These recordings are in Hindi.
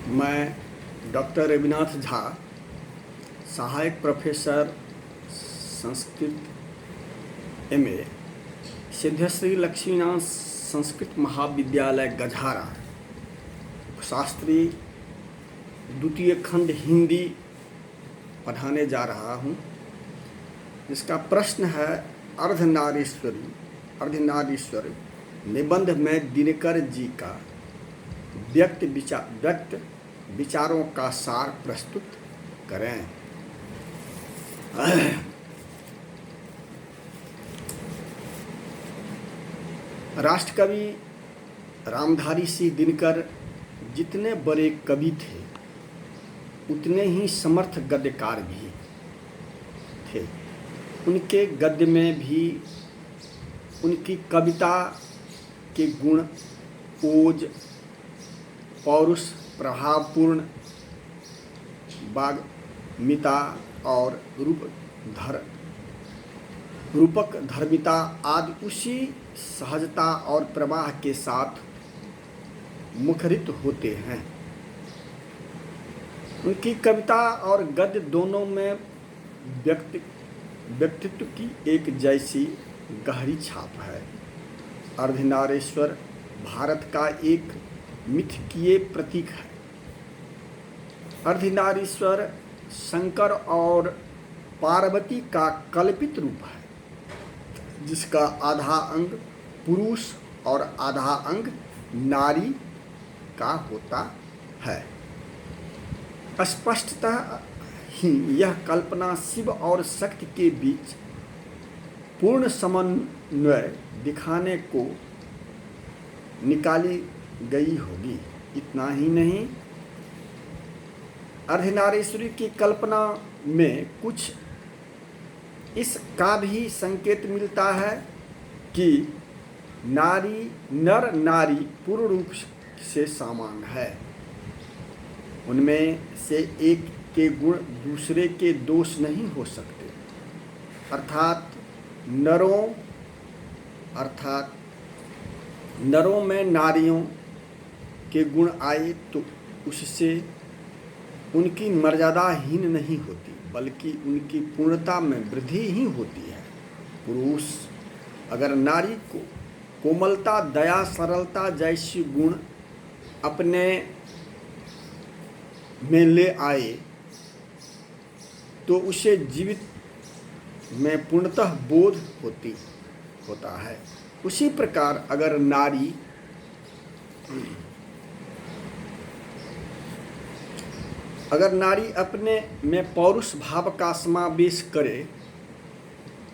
मैं डॉक्टर रविनाथ झा, सहायक प्रोफेसर संस्कृत एमए, सिद्धश्री लक्ष्मीनाथ संस्कृत महाविद्यालय गझारा, शास्त्री द्वितीय खंड हिंदी पढ़ाने जा रहा हूँ। इसका प्रश्न है अर्धनारीश्वर निबंध में दिनकर जी का व्यक्त विचारों का सार प्रस्तुत करें। राष्ट्रकवि रामधारी सिंह दिनकर जितने बड़े कवि थे उतने ही समर्थ गद्यकार भी थे। उनके गद्य में भी उनकी कविता के गुण ओज, पौरुष, प्रभावपूर्ण वाग्मिता और रूपक धर्मिता आदि उसी सहजता और प्रवाह के साथ मुखरित होते हैं। उनकी कविता और गद्य दोनों में व्यक्तित्व की एक जैसी गहरी छाप है। अर्धनारीश्वर भारत का एक मिथकीय प्रतीक है। अर्धनारीश्वर शंकर और पार्वती का कल्पित रूप है, जिसका आधा अंग पुरुष और आधा अंग नारी का होता है। स्पष्टतः ही यह कल्पना शिव और शक्ति के बीच पूर्ण समन्वय दिखाने को निकाली गई होगी। इतना ही नहीं, अर्धनारीश्वरी की कल्पना में कुछ इसका भी संकेत मिलता है कि नर नारी पूर्ण रूप से समान है। उनमें से एक के गुण दूसरे के दोष नहीं हो सकते। अर्थात नरों में नारियों के गुण आए तो उससे उनकी मर्यादा हीन नहीं होती, बल्कि उनकी पूर्णता में वृद्धि ही होती है। पुरुष अगर नारी को कोमलता, दया, सरलता जैसी गुण अपने में ले आए तो उसे जीवित में पूर्णतः बोध होता है। उसी प्रकार अगर नारी अपने में पौरुष भाव का समावेश करे,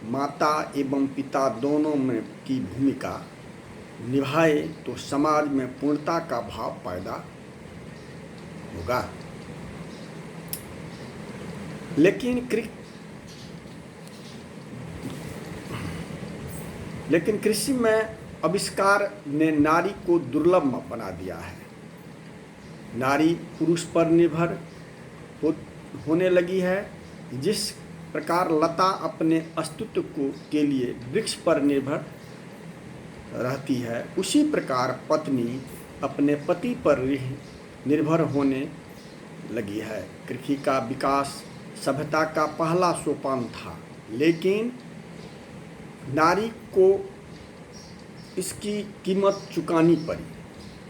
माता एवं पिता दोनों में की भूमिका निभाए, तो समाज में पूर्णता का भाव पैदा होगा। लेकिन कृषि में आविष्कार ने नारी को दुर्लभ बना दिया है। नारी पुरुष पर निर्भर होने लगी है। जिस प्रकार लता अपने अस्तित्व के लिए वृक्ष पर निर्भर रहती है, उसी प्रकार पत्नी अपने पति पर निर्भर होने लगी है। कृषि का विकास सभ्यता का पहला सोपान था, लेकिन नारी को इसकी कीमत चुकानी पड़ी।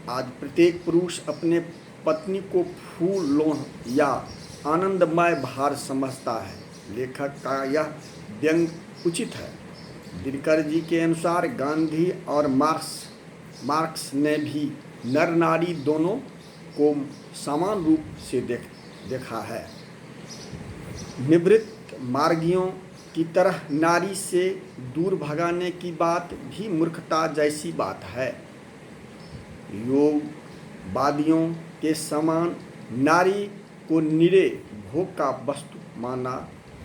आज प्रत्येक पुरुष अपने पत्नी को फूल, लोह या आनंदमय भार समझता है। लेखक का यह व्यंग उचित है। दिनकर जी के अनुसार गांधी और मार्क्स ने भी नर नारी दोनों को समान रूप से देखा है। निवृत्त मार्गियों की तरह नारी से दूर भगाने की बात भी मूर्खता जैसी बात है। योगवादियों के समान नारी को निरे भोग का वस्तु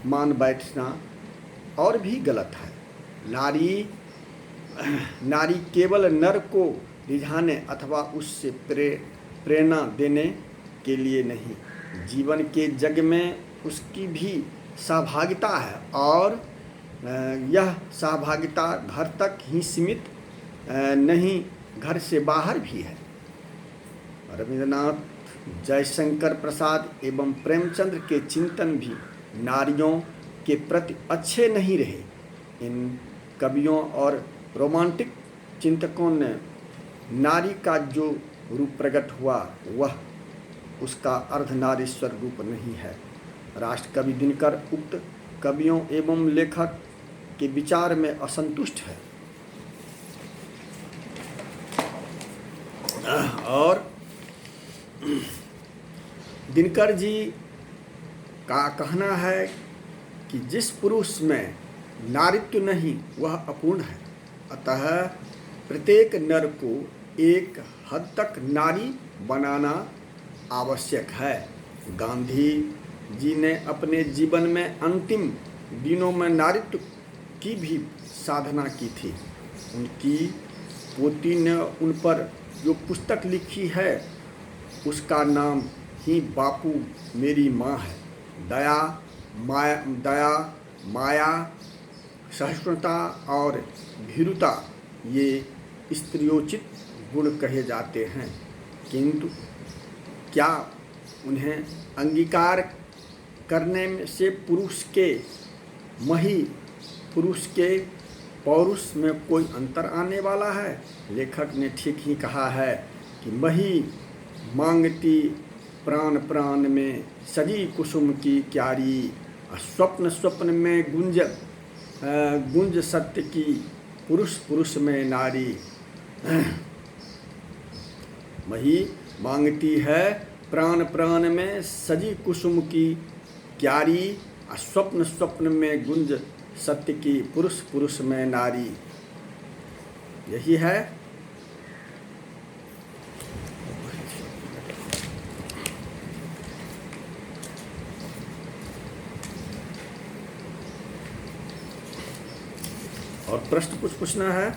मान बैठना और भी गलत है। नारी केवल नर को रिझाने अथवा उससे प्रेरणा देने के लिए नहीं, जीवन के जग में उसकी भी सहभागिता है और यह सहभागिता घर तक ही सीमित नहीं, घर से बाहर भी है। रविन्द्रनाथ, जयशंकर प्रसाद एवं प्रेमचंद्र के चिंतन भी नारियों के प्रति अच्छे नहीं रहे। इन कवियों और रोमांटिक चिंतकों ने नारी का जो रूप प्रकट हुआ वह उसका अर्धनारीश्वर रूप नहीं है। राष्ट्रकवि दिनकर उक्त कवियों एवं लेखक के विचार में असंतुष्ट है और दिनकर जी का कहना है कि जिस पुरुष में नारित्व नहीं वह अपूर्ण है, अतः प्रत्येक नर को एक हद तक नारी बनाना आवश्यक है। गांधी जी ने अपने जीवन में अंतिम दिनों में नारित्व की भी साधना की थी। उनकी पोती ने उन पर जो पुस्तक लिखी है उसका नाम ही बापू मेरी माँ है। दया, माया, सहिष्णुता और भीरुता ये स्त्रियोचित गुण कहे जाते हैं, किंतु क्या उन्हें अंगीकार करने से पुरुष के पौरुष में कोई अंतर आने वाला है? लेखक ने ठीक ही कहा है कि मही मांगती प्राण प्राण में सजी कुसुम की क्यारी, स्वप्न स्वप्न में गुंज सत्य की, पुरुष पुरुष में नारी। मही मांगती है प्राण प्राण में सजी कुसुम की क्यारी, स्वप्न स्वप्न में गुंज सत्य की, पुरुष पुरुष में नारी। यही है। और प्रश्न कुछ पूछना है?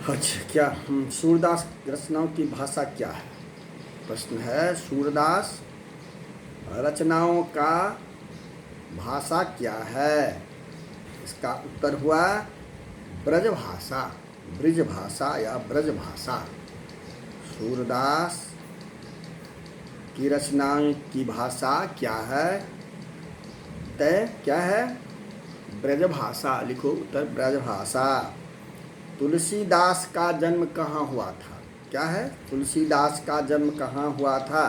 अच्छा, क्या सूरदास रचनाओं की भाषा क्या है? प्रश्न है, सूरदास रचनाओं का भाषा क्या है? इसका उत्तर हुआ ब्रज भाषा, ब्रिज भाषा या ब्रज भाषा। सूरदास की रचनाओं की भाषा क्या है? तय क्या है? ब्रज भाषा। लिखो उत्तर, ब्रज भाषा। तुलसीदास का जन्म कहाँ हुआ था? क्या है? तुलसीदास का जन्म कहाँ हुआ था?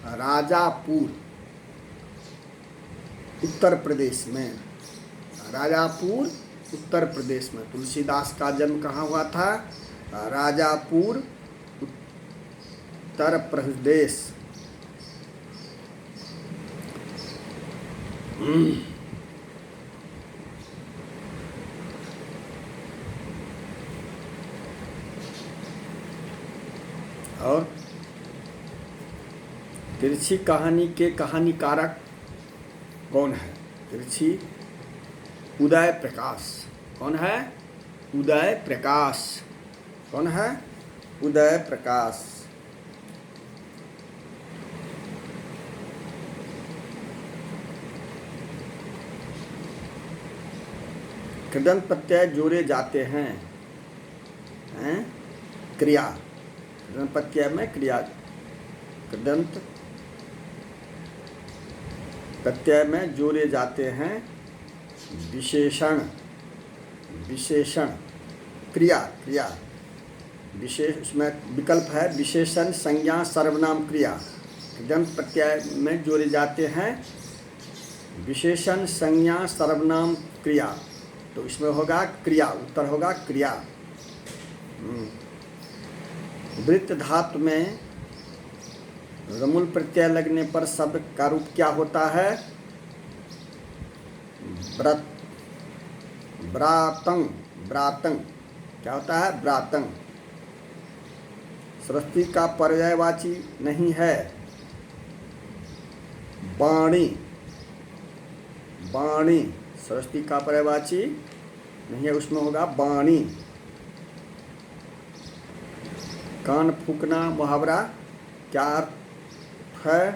राजापुर, उत्तर प्रदेश में। राजापुर, उत्तर प्रदेश में तुलसीदास का जन्म कहाँ हुआ था? राजापुर, उत्तर प्रदेश। और तिरछी कहानी के कहानीकारक कौन है? तिरछी उदय प्रकाश। कौन है? उदय प्रकाश। कौन है? उदय प्रकाश। कृदंत प्रत्यय जोड़े जाते हैं, क्रिया। कृदंत प्रत्यय में क्रिया, कृदंत प्रत्यय में जोड़े जाते हैं विशेषण, विशेषण, क्रिया, क्रिया, विशेष। उसमें विकल्प है विशेषण, संज्ञा, सर्वनाम, क्रिया। कृदंत प्रत्यय में जोड़े जाते हैं विशेषण, संज्ञा, सर्वनाम, क्रिया। तो इसमें होगा क्रिया, उत्तर होगा क्रिया। वृत्त धातु में रमूल प्रत्यय लगने पर शब्द का रूप क्या होता है? व्रत, व्रातंग, व्रातंग क्या होता है? व्रातंग। सरस्वती का पर्यायवाची नहीं है वाणी, वाणी सरस्वती का पर्यायवाची नहीं है, उसमें होगा वाणी। कान फूकना मुहावरा क्या अर्थ है?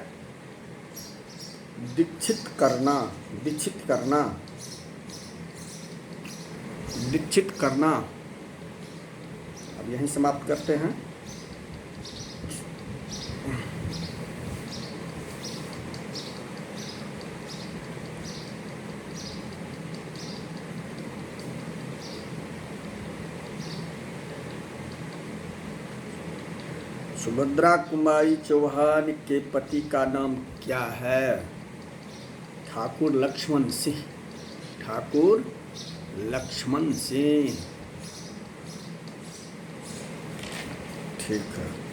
दीक्षित करना, दीक्षित करना, दीक्षित करना। अब यहीं समाप्त करते हैं। सुभद्रा कुमारी चौहान के पति का नाम क्या है? ठाकुर लक्ष्मण सिंह, ठाकुर लक्ष्मण सिंह। ठीक है।